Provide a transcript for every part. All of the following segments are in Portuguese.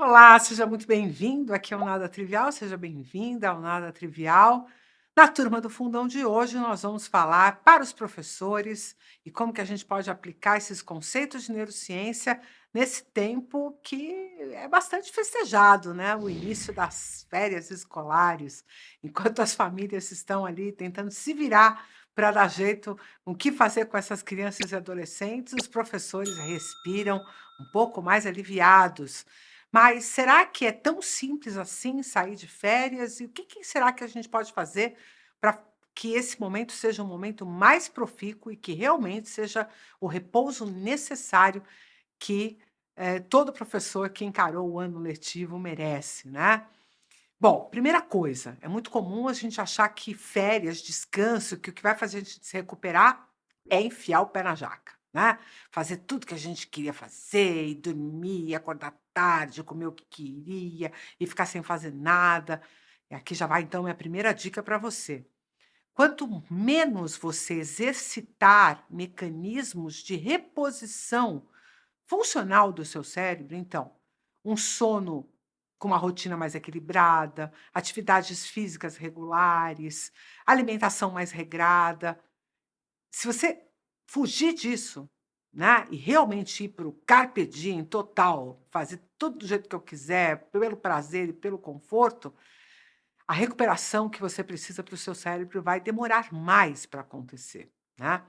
Olá, seja muito bem-vindo. Aqui é o Nada Trivial, seja bem-vinda ao Nada Trivial. Na turma do Fundão de hoje, nós vamos falar para os professores e como que a gente pode aplicar esses conceitos de neurociência nesse tempo que é bastante festejado, né? O início das férias escolares, enquanto as famílias estão ali tentando se virar para dar jeito no que fazer com essas crianças e adolescentes, os professores respiram um pouco mais aliviados. Mas será que é tão simples assim sair de férias? E o que será que a gente pode fazer para que esse momento seja um momento mais profícuo e que realmente seja o repouso necessário que todo professor que encarou o ano letivo merece, né? Bom, primeira coisa, é muito comum a gente achar que férias, descanso, que o que vai fazer a gente se recuperar é enfiar o pé na jaca, né? Fazer tudo que a gente queria fazer, e dormir, e acordar tarde, comer o que queria e ficar sem fazer nada. E aqui já vai então minha primeira dica para você. Quanto menos você exercitar mecanismos de reposição funcional do seu cérebro, então, um sono com uma rotina mais equilibrada, atividades físicas regulares, alimentação mais regrada. Se você fugir disso, né, e realmente ir para o carpe diem total, fazer tudo do jeito que eu quiser, pelo prazer e pelo conforto, a recuperação que você precisa para o seu cérebro vai demorar mais para acontecer, né?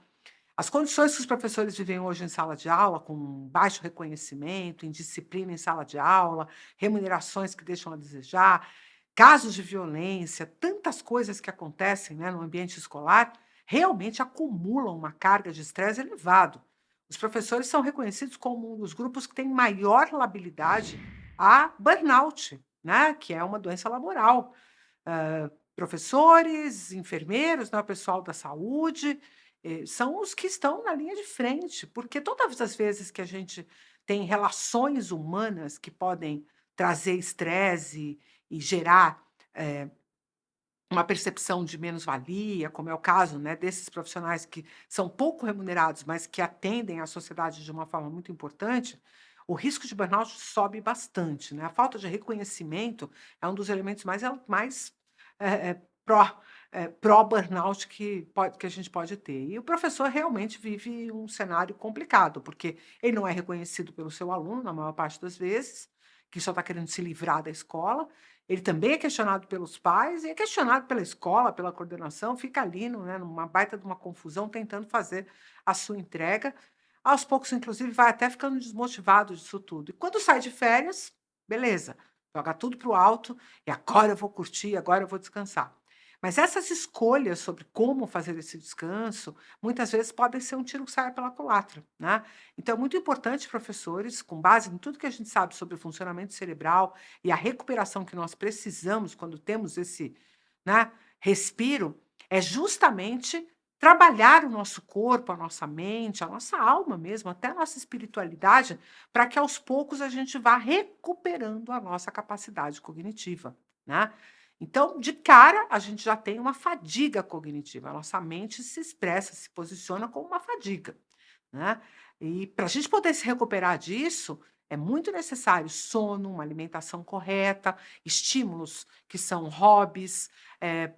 As condições que os professores vivem hoje em sala de aula, com baixo reconhecimento, indisciplina em sala de aula, remunerações que deixam a desejar, casos de violência, tantas coisas que acontecem, né, no ambiente escolar, realmente acumulam uma carga de estresse elevado. Os professores são reconhecidos como um dos grupos que tem maior labilidade a burnout, né, que é uma doença laboral. Professores, enfermeiros, né, o pessoal da saúde, são os que estão na linha de frente, porque todas as vezes que a gente tem relações humanas que podem trazer estresse e gerar, uma percepção de menos-valia, como é o caso, né, desses profissionais que são pouco remunerados, mas que atendem à sociedade de uma forma muito importante, o risco de burnout sobe bastante, né. A falta de reconhecimento é um dos elementos mais, pró pró-burnout que a gente pode ter. E o professor realmente vive um cenário complicado, porque ele não é reconhecido pelo seu aluno, na maior parte das vezes, que só está querendo se livrar da escola, ele também é questionado pelos pais e é questionado pela escola, pela coordenação, fica ali no né, numa baita de uma confusão tentando fazer a sua entrega. Aos poucos, inclusive, vai até ficando desmotivado disso tudo. E quando sai de férias, beleza, joga tudo para o alto e agora eu vou curtir, agora eu vou descansar. Mas essas escolhas sobre como fazer esse descanso, muitas vezes podem ser um tiro que sai pela culatra, né? Então é muito importante, professores, com base em tudo que a gente sabe sobre o funcionamento cerebral, e a recuperação que nós precisamos quando temos esse, né, respiro, é justamente trabalhar o nosso corpo, a nossa mente, a nossa alma mesmo, até a nossa espiritualidade, para que aos poucos a gente vá recuperando a nossa capacidade cognitiva, né? Então, de cara, a gente já tem uma fadiga cognitiva, a nossa mente se expressa, se posiciona como uma fadiga, né? E para a gente poder se recuperar disso, é muito necessário sono, uma alimentação correta, estímulos que são hobbies, eh,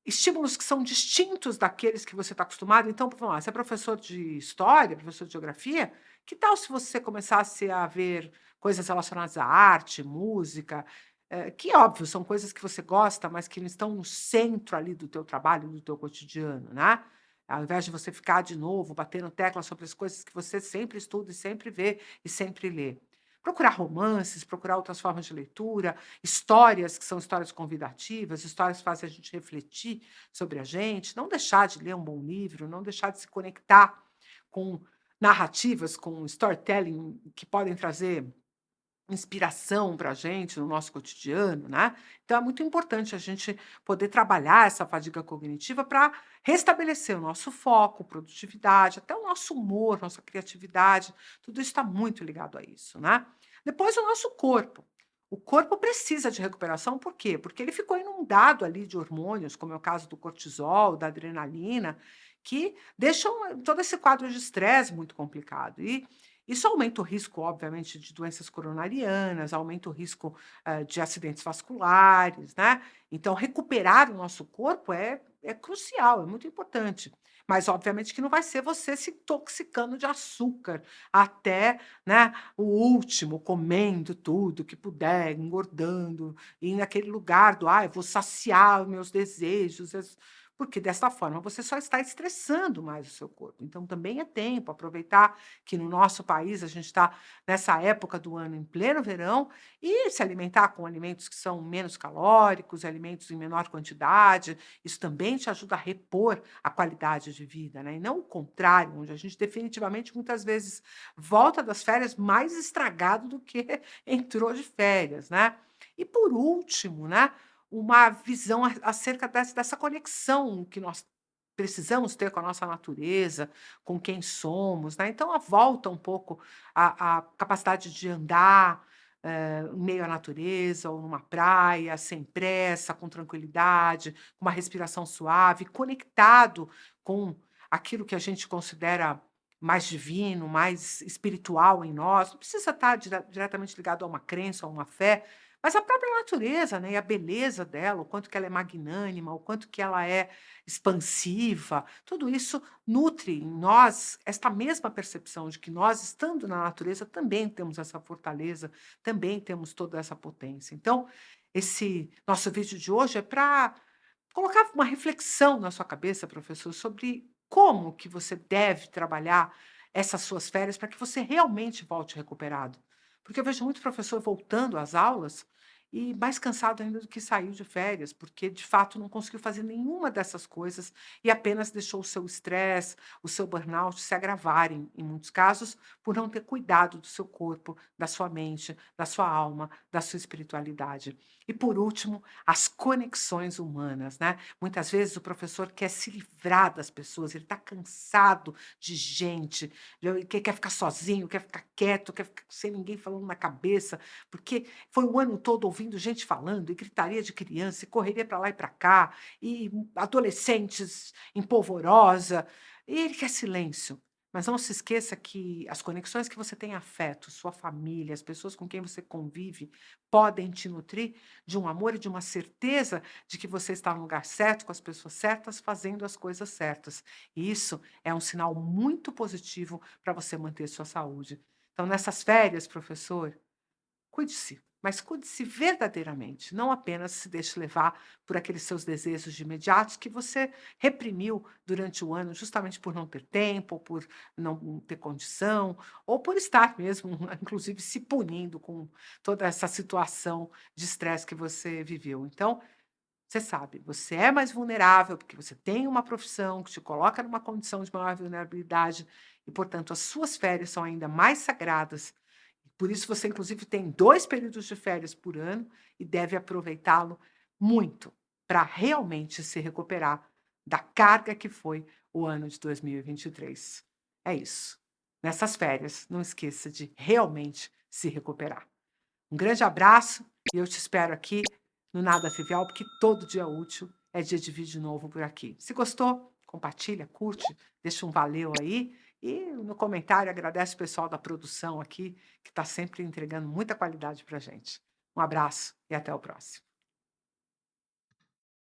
estímulos que são distintos daqueles que você está acostumado. Então, vamos lá, você é professor de história, professor de geografia, que tal se você começasse a ver coisas relacionadas à arte, música, que óbvio, são coisas que você gosta, mas que não estão no centro ali do teu trabalho, do teu cotidiano, né? Ao invés de você ficar de novo batendo tecla sobre as coisas que você sempre estuda e sempre vê e sempre lê. Procurar romances, procurar outras formas de leitura, histórias que são histórias convidativas, histórias que fazem a gente refletir sobre a gente, não deixar de ler um bom livro, não deixar de se conectar com narrativas, com storytelling que podem trazer inspiração para a gente no nosso cotidiano, né? Então é muito importante a gente poder trabalhar essa fadiga cognitiva para restabelecer o nosso foco, produtividade, até o nosso humor, nossa criatividade, tudo isso está muito ligado a isso, né? Depois o nosso corpo. O corpo precisa de recuperação, por quê? Porque ele ficou inundado ali de hormônios, como é o caso do cortisol, da adrenalina, que deixam todo esse quadro de estresse muito complicado. Isso aumenta o risco, obviamente, de doenças coronarianas, aumenta o risco, de acidentes vasculares, né. Então recuperar o nosso corpo é crucial, é muito importante. Mas obviamente que não vai ser você se intoxicando de açúcar até, né, o último, comendo tudo que puder, engordando, e naquele lugar do: "Ai, vou saciar os meus desejos", porque dessa forma você só está estressando mais o seu corpo. Então também é tempo, aproveitar que no nosso país a gente está nessa época do ano em pleno verão, e se alimentar com alimentos que são menos calóricos, alimentos em menor quantidade, isso também te ajuda a repor a qualidade de vida, né, e não o contrário, onde a gente definitivamente muitas vezes volta das férias mais estragado do que entrou de férias, né. E por último, né, uma visão acerca dessa conexão que nós precisamos ter com a nossa natureza, com quem somos, né. Então a volta um pouco à capacidade de andar, em meio à natureza ou numa praia, sem pressa, com tranquilidade, com uma respiração suave, conectado com aquilo que a gente considera mais divino, mais espiritual em nós. Não precisa estar diretamente ligado a uma crença, a uma fé, mas a própria natureza, né, e a beleza dela, o quanto que ela é magnânima, o quanto que ela é expansiva, tudo isso nutre em nós esta mesma percepção de que nós, estando na natureza, também temos essa fortaleza, também temos toda essa potência. Então, esse nosso vídeo de hoje é para colocar uma reflexão na sua cabeça, professor, sobre como que você deve trabalhar essas suas férias para que você realmente volte recuperado. Porque eu vejo muito professor voltando às aulas e mais cansado ainda do que saiu de férias, porque de fato não conseguiu fazer nenhuma dessas coisas e apenas deixou o seu estresse, o seu burnout se agravarem, em muitos casos, por não ter cuidado do seu corpo, da sua mente, da sua alma, da sua espiritualidade. E por último, as conexões humanas, né? Muitas vezes o professor quer se livrar das pessoas, ele está cansado de gente, que quer ficar sozinho, quer ficar quieto, quer ficar sem ninguém falando na cabeça, porque foi o ano todo ouvindo gente falando, e gritaria de criança, e correria para lá e para cá, e adolescentes em polvorosa, e ele quer silêncio. Mas não se esqueça que as conexões que você tem afeto, sua família, as pessoas com quem você convive, podem te nutrir de um amor e de uma certeza de que você está no lugar certo, com as pessoas certas, fazendo as coisas certas. E isso é um sinal muito positivo para você manter sua saúde. Então, nessas férias, professor, cuide-se, mas cuide-se verdadeiramente, não apenas se deixe levar por aqueles seus desejos de imediatos que você reprimiu durante o ano, justamente por não ter tempo, ou por não ter condição, ou por estar mesmo, inclusive, se punindo com toda essa situação de estresse que você viveu. Então, você sabe, você é mais vulnerável, porque você tem uma profissão que te coloca numa condição de maior vulnerabilidade e, portanto, as suas férias são ainda mais sagradas. Por isso você, inclusive, tem 2 períodos de férias por ano e deve aproveitá-lo muito, para realmente se recuperar da carga que foi o ano de 2023. É isso. Nessas férias, não esqueça de realmente se recuperar. Um grande abraço e eu te espero aqui no Nada Trivial, porque todo dia útil é dia de vídeo novo por aqui. Se gostou, compartilha, curte, deixa um valeu aí e no comentário agradece o pessoal da produção aqui, que está sempre entregando muita qualidade para gente. Um abraço e até o próximo.